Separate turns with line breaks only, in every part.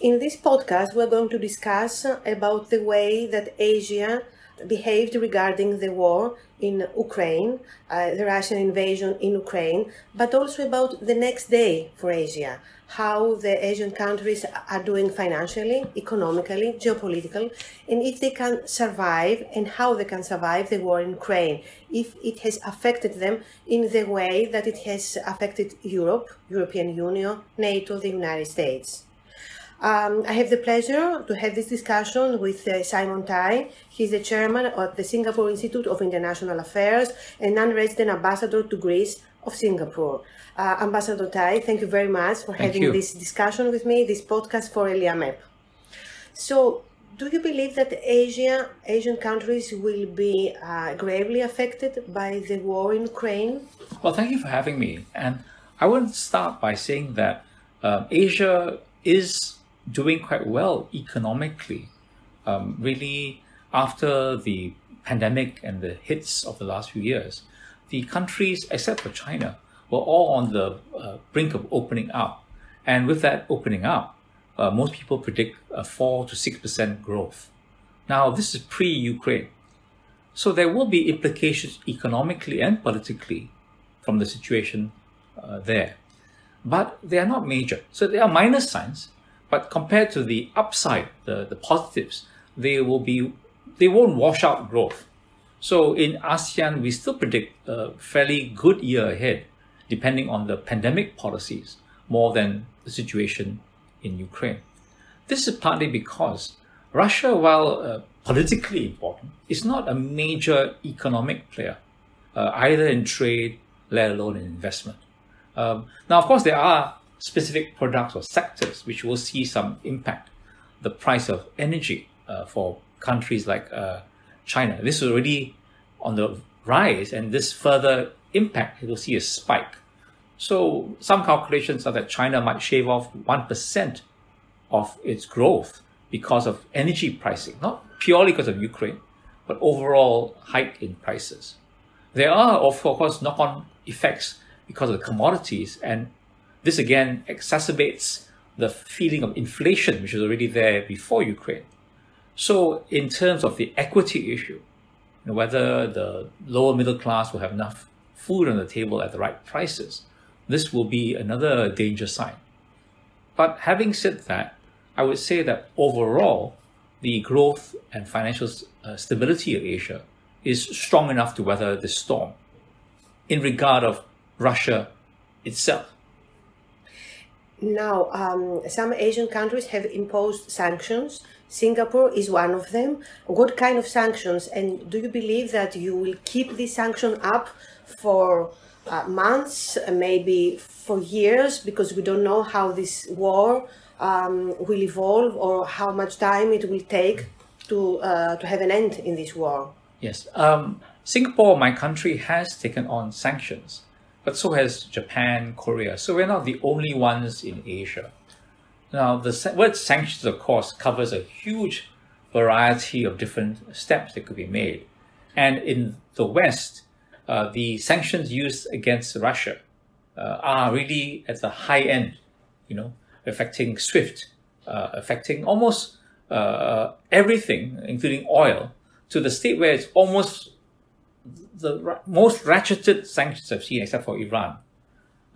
In this podcast, we're going to discuss about the way that Asia behaved regarding the war in Ukraine, the Russian invasion in Ukraine, but also about the next day for Asia, how the Asian countries are doing financially, economically, geopolitically, and if they can survive and how they can survive the war in Ukraine, if it has affected them in the way that it has affected Europe, European Union, NATO, the United States. I have the pleasure to have this discussion with Simon Tai. He's the chairman of the Singapore Institute of International Affairs and non-resident ambassador to Greece of Singapore. Ambassador Tai, thank you very much for having this discussion with me, this podcast for ELIAMEP. So, do you believe that Asian countries will be gravely affected by the war in Ukraine?
Well, thank you for having me. And I want to start by saying that Asia is doing quite well economically. Really, after the pandemic and the hits of the last few years, the countries, except for China, were all on the brink of opening up. And with that opening up, most people predict a 4 to 6% growth. Now, this is pre-Ukraine. So there will be implications economically and politically from the situation there. But they are not major. So they are minor signs. But compared to the upside, the positives, they won't wash out growth. So in ASEAN, we still predict a fairly good year ahead, depending on the pandemic policies, more than the situation in Ukraine. This is partly because Russia, while politically important, is not a major economic player, either in trade, let alone in investment. Now, of course, there are specific products or sectors which will see some impact. The price of energy for countries like China. This is already on the rise, and this further impact, you'll see a spike. So some calculations are that China might shave off 1% of its growth because of energy pricing, not purely because of Ukraine, but overall hike in prices. There are, of course, knock-on effects because of the commodities, and this again exacerbates the feeling of inflation, which was already there before Ukraine. So in terms of the equity issue, whether the lower middle class will have enough food on the table at the right prices, this will be another danger sign. But having said that, I would say that overall, the growth and financial stability of Asia is strong enough to weather this storm in regard of Russia itself.
Now, some Asian countries have imposed sanctions. Singapore is one of them. What kind of sanctions? And do you believe that you will keep this sanction up for months, maybe for years, because we don't know how this war will evolve or how much time it will take to have an end in this war?
Yes. Singapore, my country, has taken on sanctions, but so has Japan, Korea. So we're not the only ones in Asia. Now, the word sanctions, of course, covers a huge variety of different steps that could be made. And in the West, the sanctions used against Russia are really at the high end, affecting SWIFT, affecting almost everything, including oil, to the state where it's almost the most ratcheted sanctions I've seen, except for Iran.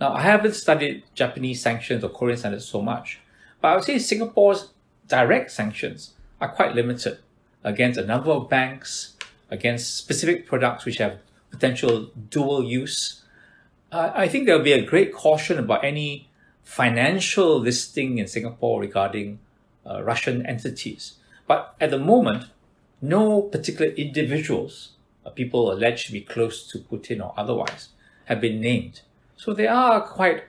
Now, I haven't studied Japanese sanctions or Korean sanctions so much, but I would say Singapore's direct sanctions are quite limited against a number of banks, against specific products which have potential dual use. I think there will be a great caution about any financial listing in Singapore regarding Russian entities. But at the moment, no particular individuals, people alleged to be close to Putin or otherwise, have been named. So they are quite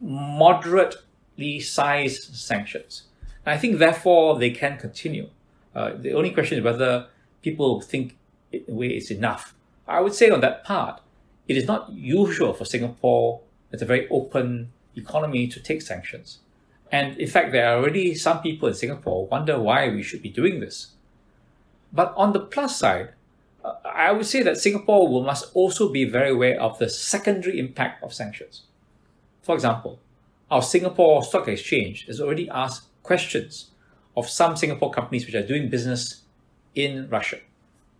moderately sized sanctions. And I think, therefore, they can continue. The only question is whether people think in a way it's enough. I would say on that part, it is not usual for Singapore, it's a very open economy, to take sanctions. And in fact, there are already some people in Singapore wonder why we should be doing this. But on the plus side, I would say that Singapore must also be very aware of the secondary impact of sanctions. For example, our Singapore Stock Exchange has already asked questions of some Singapore companies which are doing business in Russia.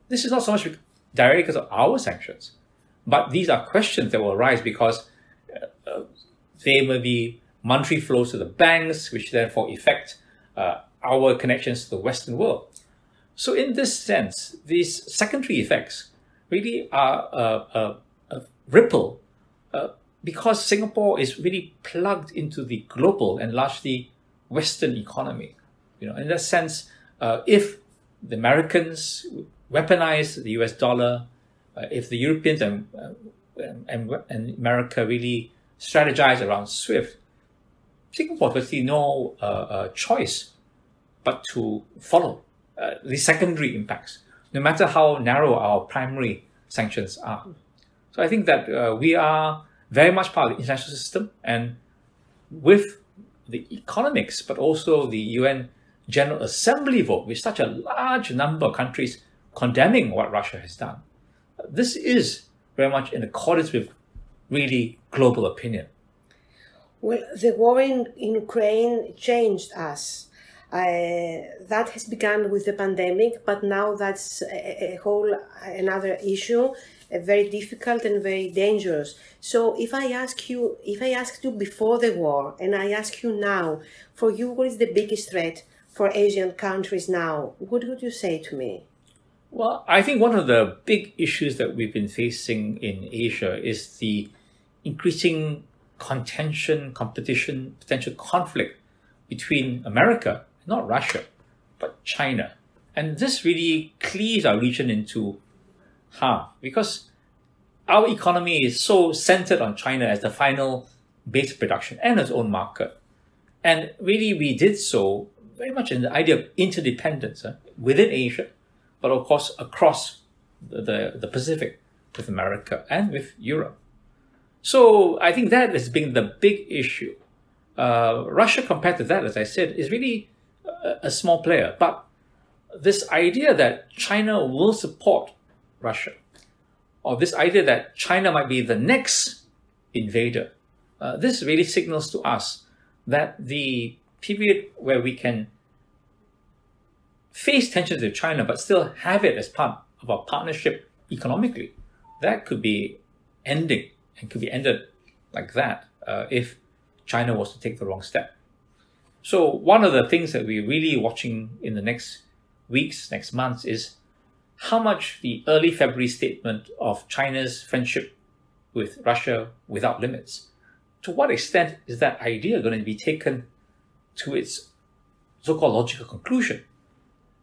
This is not so much directly because of our sanctions, but these are questions that will arise because there may be monetary flows to the banks, which therefore affect our connections to the Western world. So in this sense, these secondary effects really are a ripple because Singapore is really plugged into the global and largely Western economy. In that sense, if the Americans weaponize the US dollar, if the Europeans and America really strategize around SWIFT, Singapore has really no choice but to follow the secondary impacts, no matter how narrow our primary sanctions are. So I think that we are very much part of the international system, and with the economics, but also the UN General Assembly vote, with such a large number of countries condemning what Russia has done, this is very much in accordance with really global opinion.
Well, the war in Ukraine changed us. That has begun with the pandemic, but now that's a whole another issue, very difficult and very dangerous. So if I asked you before the war, and I ask you now, for you, what is the biggest threat for Asian countries now? What would you say to me?
Well, I think one of the big issues that we've been facing in Asia is the increasing contention, competition, potential conflict between America, not Russia, but China. And this really cleaves our region into half because our economy is so centered on China as the final base of production and its own market. And really we did so very much in the idea of interdependence within Asia, but of course across the Pacific with America and with Europe. So I think that has been the big issue. Russia, compared to that, as I said, is really a small player. But this idea that China will support Russia, or this idea that China might be the next invader, this really signals to us that the period where we can face tensions with China but still have it as part of our partnership economically, that could be ending and could be ended like that if China was to take the wrong step. So one of the things that we're really watching in the next weeks, next months, is how much the early February statement of China's friendship with Russia without limits, to what extent is that idea going to be taken to its so-called logical conclusion?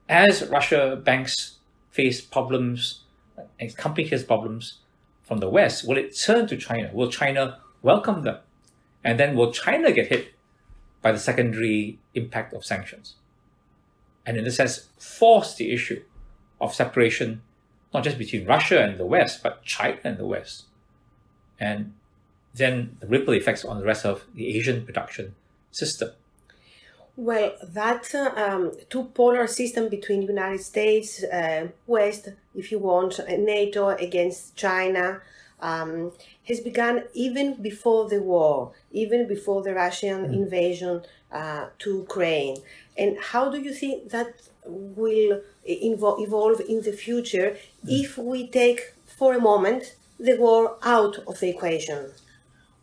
As Russia banks face problems, and companies face problems from the West, will it turn to China? Will China welcome them? And then will China get hit by the secondary impact of sanctions? And in this sense, force the issue of separation, not just between Russia and the West, but China and the West. And then the ripple effects on the rest of the Asian production system.
Well, that two-polar system between United States, West, if you want, NATO against China, has begun even before the war, even before the Russian invasion to Ukraine. And how do you think that will evolve in the future if we take, for a moment, the war out of the equation?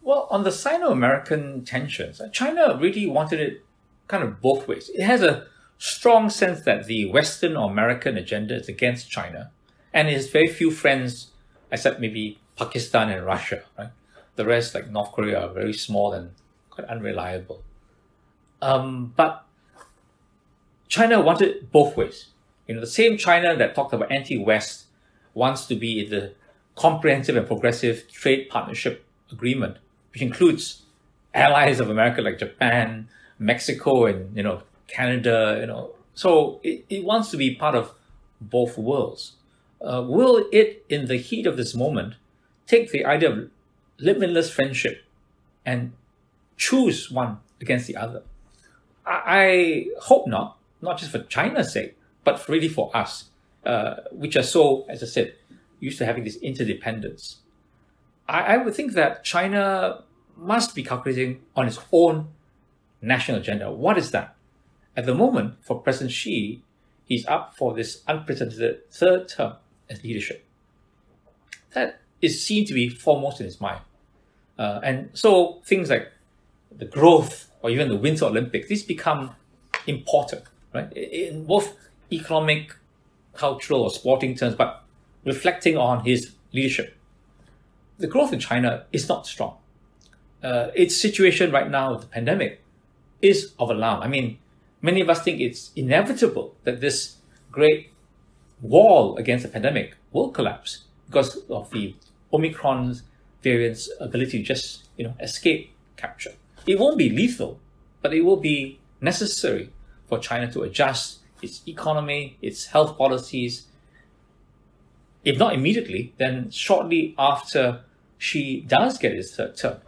Well, on the Sino-American tensions, China really wanted it kind of both ways. It has a strong sense that the Western or American agenda is against China, and it has very few friends, except maybe Pakistan and Russia, right? The rest, like North Korea, are very small and quite unreliable. But China wanted both ways. The same China that talked about anti-West wants to be in the comprehensive and progressive trade partnership agreement, which includes allies of America like Japan, Mexico, and Canada. So it wants to be part of both worlds. Will it, in the heat of this moment, take the idea of limitless friendship and choose one against the other? I hope not just for China's sake, but really for us, which are so, as I said, used to having this interdependence. I would think that China must be calculating on its own national agenda. What is that? at the moment, for President Xi, he's up for this unprecedented third term as leadership. That is seen to be foremost in his mind. And so things like the growth or even the Winter Olympics, these become important, right? In both economic, cultural, or sporting terms, but reflecting on his leadership. The growth in China is not strong. Its situation right now with the pandemic is of alarm. I mean, many of us think it's inevitable that this great wall against the pandemic will collapse because of the Omicron variant's ability to just, escape capture. It won't be lethal, but it will be necessary for China to adjust its economy, its health policies. If not immediately, then shortly after Xi does get his third term.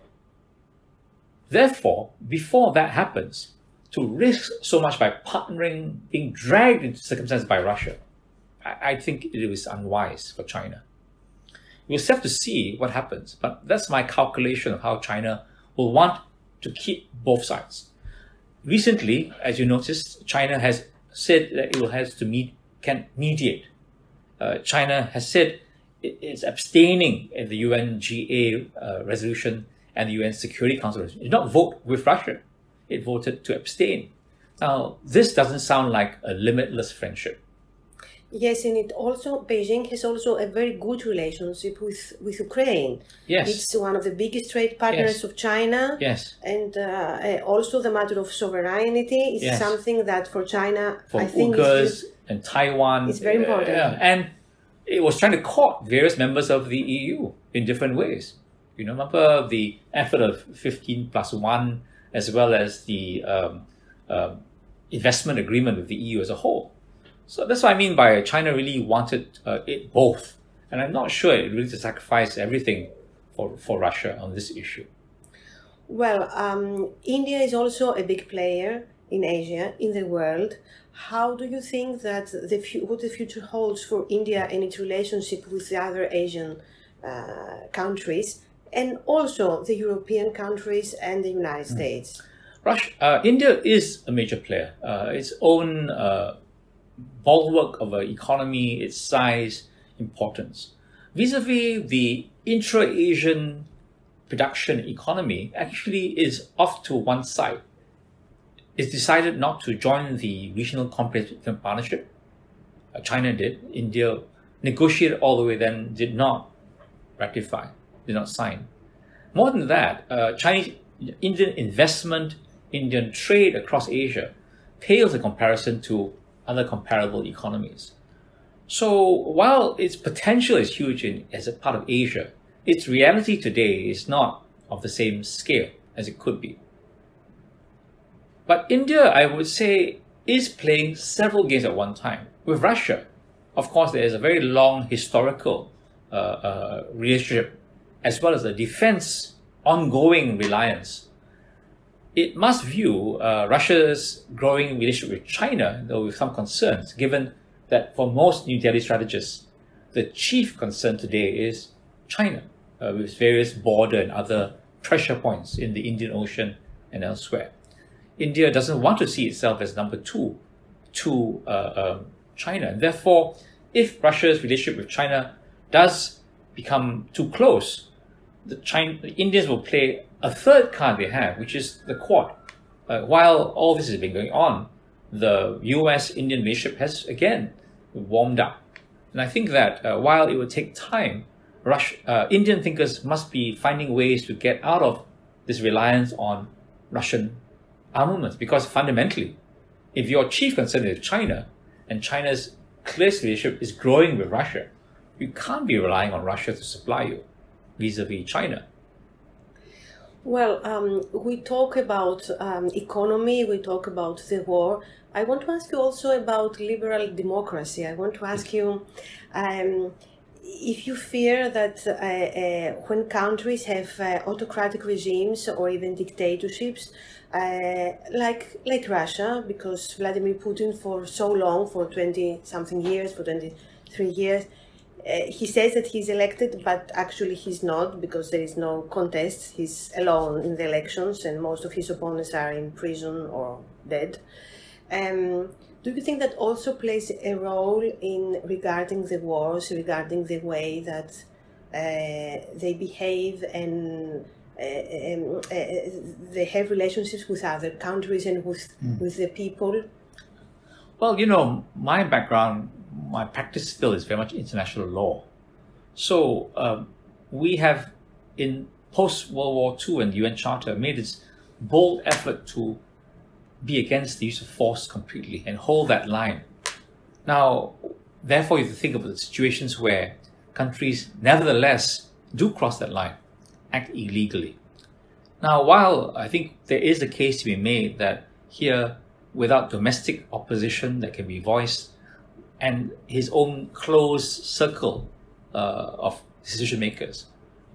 Therefore, before that happens, to risk so much by partnering, being dragged into circumstances by Russia, I think it was unwise for China. We'll have to see what happens, but that's my calculation of how China will want to keep both sides. Recently, as you noticed, China has said that it can mediate. China has said it's abstaining in the UNGA resolution and the UN Security Council resolution. It did not vote with Russia. It voted to abstain. Now, this doesn't sound like a limitless friendship.
Yes, and Beijing has also a very good relationship with Ukraine.
Yes.
It's one of the biggest trade partners of China.
Yes.
And also the matter of sovereignty is something that for China,
for
I think
Uyghurs and Taiwan,
it's very important.
And it was trying to court various members of the EU in different ways. Remember the effort of 15+1, as well as the investment agreement with the EU as a whole. So that's what I mean by China really wanted it both. And I'm not sure it really sacrificed everything for Russia on this issue.
Well, India is also a big player in Asia, in the world. How do you think that what the future holds for India and its relationship with the other Asian countries, and also the European countries and the United States?
India is a major player. Its own bulwark of an economy, its size, importance. Vis-a-vis the intra-Asian production economy actually is off to one side. It's decided not to join the regional comprehensive partnership. China did. India negotiated all the way, then did not ratify, did not sign. More than that, Indian investment, Indian trade across Asia pales in comparison to other comparable economies. So while its potential is huge as a part of Asia, its reality today is not of the same scale as it could be. But India, I would say, is playing several games at one time. With Russia, of course, there is a very long historical relationship, as well as a defense ongoing reliance. It must view Russia's growing relationship with China, though with some concerns, given that for most New Delhi strategists, the chief concern today is China, with various border and other pressure points in the Indian Ocean and elsewhere. India doesn't want to see itself as number two to China. And therefore, if Russia's relationship with China does become too close, the Indians will play a third card they have, which is the Quad. While all this has been going on, the US-Indian relationship has again warmed up. And I think that while it will take time, Indian thinkers must be finding ways to get out of this reliance on Russian armaments, because fundamentally, if your chief concern is China and China's close relationship is growing with Russia, you can't be relying on Russia to supply you vis-a-vis China.
Well, we talk about economy, we talk about the war. I want to ask you also about liberal democracy. I want to ask you if you fear that when countries have autocratic regimes or even dictatorships, like Russia, because Vladimir Putin for so long, for 20-something years, for 23 years, he says that he's elected, but actually he's not, because there is no contest. He's alone in the elections and most of his opponents are in prison or dead. Do you think that also plays a role in regarding the wars, regarding the way that they behave and they have relationships with other countries and with the people?
Well, you know, my background, my practice still is very much international law. So we have, in post-World War II and the UN Charter, made this bold effort to be against the use of force completely and hold that line. Now, therefore, you have to think about the situations where countries nevertheless do cross that line, act illegally. Now, while I think there is a case to be made that here, without domestic opposition that can be voiced and his own closed circle of decision makers,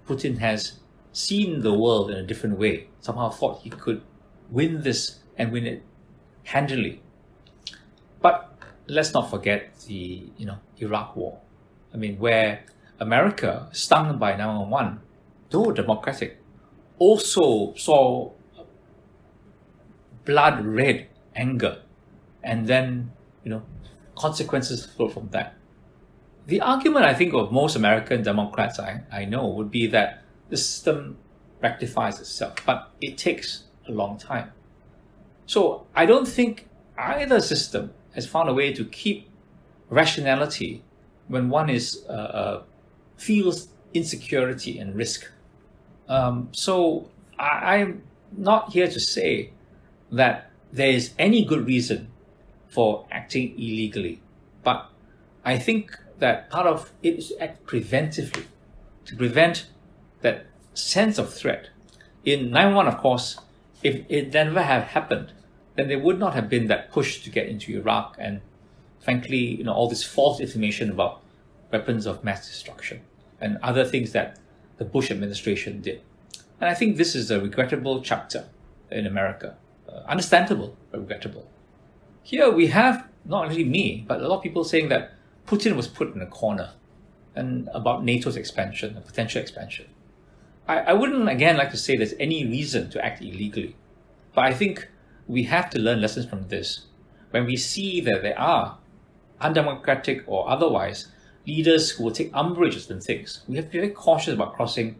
Putin has seen the world in a different way, somehow thought he could win this and win it handily. But let's not forget the Iraq War. I mean, where America, stung by 9/11, though democratic, also saw blood-red anger, and then consequences flow from that. The argument I think of most American Democrats I know would be that the system rectifies itself, but it takes a long time. So I don't think either system has found a way to keep rationality when one feels insecurity and risk. So I'm not here to say that there is any good reason for acting illegally, but I think that part of it is to act preventively, to prevent that sense of threat. In 9/11, of course, if it never had happened, then there would not have been that push to get into Iraq and, frankly, all this false information about weapons of mass destruction and other things that the Bush administration did. And I think this is a regrettable chapter in America. Understandable, but regrettable. Here we have, not only me, but a lot of people saying that Putin was put in a corner and about NATO's expansion, a potential expansion. I wouldn't, again, like to say there's any reason to act illegally. But I think we have to learn lessons from this. When we see that there are undemocratic or otherwise leaders who will take umbrage at certain things, we have to be very cautious about crossing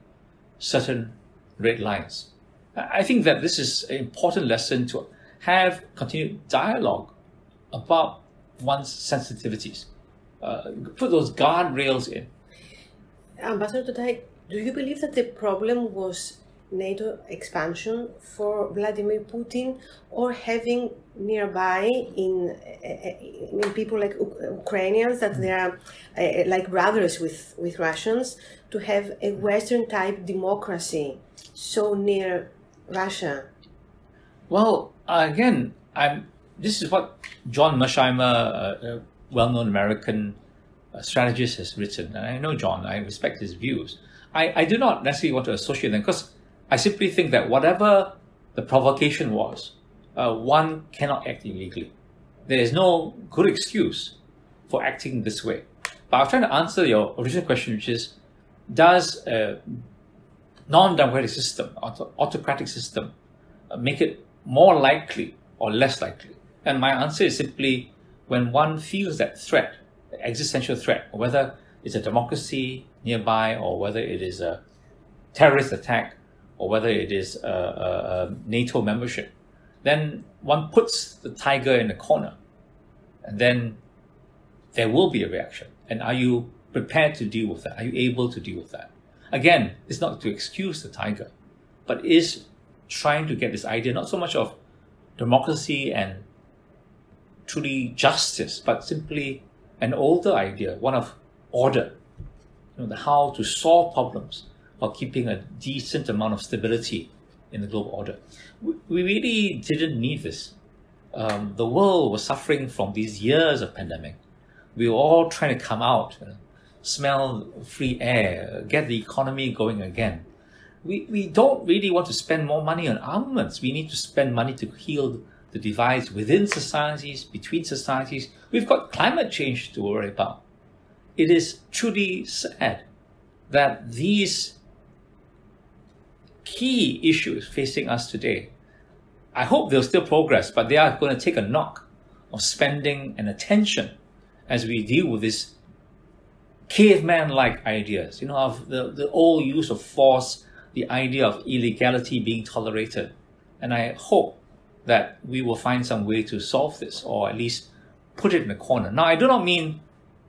certain red lines. I think that this is an important lesson to have continued dialogue about one's sensitivities. Put those guardrails in.
Ambassador Tatai, do you believe that the problem was NATO expansion for Vladimir Putin, or having nearby in people like Ukrainians that they are like brothers with Russians, to have a Western type democracy so near Russia?
Well, again, this is what John Mersheimer, a well-known American strategist, has written. And I know John, I respect his views. I do not necessarily want to associate them, because I simply think that whatever the provocation was, one cannot act illegally. There is no good excuse for acting this way. But I was trying to answer your original question, which is, does a non-democratic system, autocratic system, make it more likely or less likely? And my answer is simply, when one feels that threat, the existential threat, whether it's a democracy nearby, or whether it is a terrorist attack, or whether it is a NATO membership, then one puts the tiger in the corner, and then there will be a reaction. And are you prepared to deal with that? Are you able to deal with that? Again, it's not to excuse the tiger, but is trying to get this idea not so much of democracy and truly justice, but simply an older idea, one of order, the how to solve problems while keeping a decent amount of stability in the global order. We really didn't need this. The world was suffering from these years of pandemic. We were all trying to come out, smell free air, get the economy going again. We don't really want to spend more money on armaments. We need to spend money to heal the divides within societies, between societies. We've got climate change to worry about. It is truly sad that these key issues facing us today, I hope they'll still progress, but they are going to take a knock of spending and attention as we deal with this caveman-like ideas, of the old use of force, the idea of illegality being tolerated. And I hope that we will find some way to solve this, or at least put it in a corner. Now, I do not mean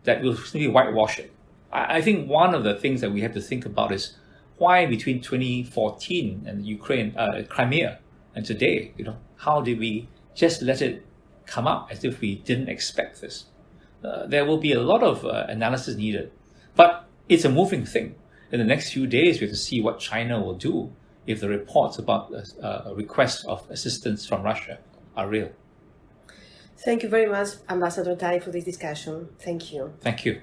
that we'll simply whitewash it. I think one of the things that we have to think about is why between 2014 and Crimea and today, how did we just let it come up as if we didn't expect this? There will be a lot of analysis needed, but it's a moving thing. In the next few days, we have to see what China will do if the reports about requests of assistance from Russia are real.
Thank you very much, Ambassador Tai, for this discussion. Thank you.
Thank you.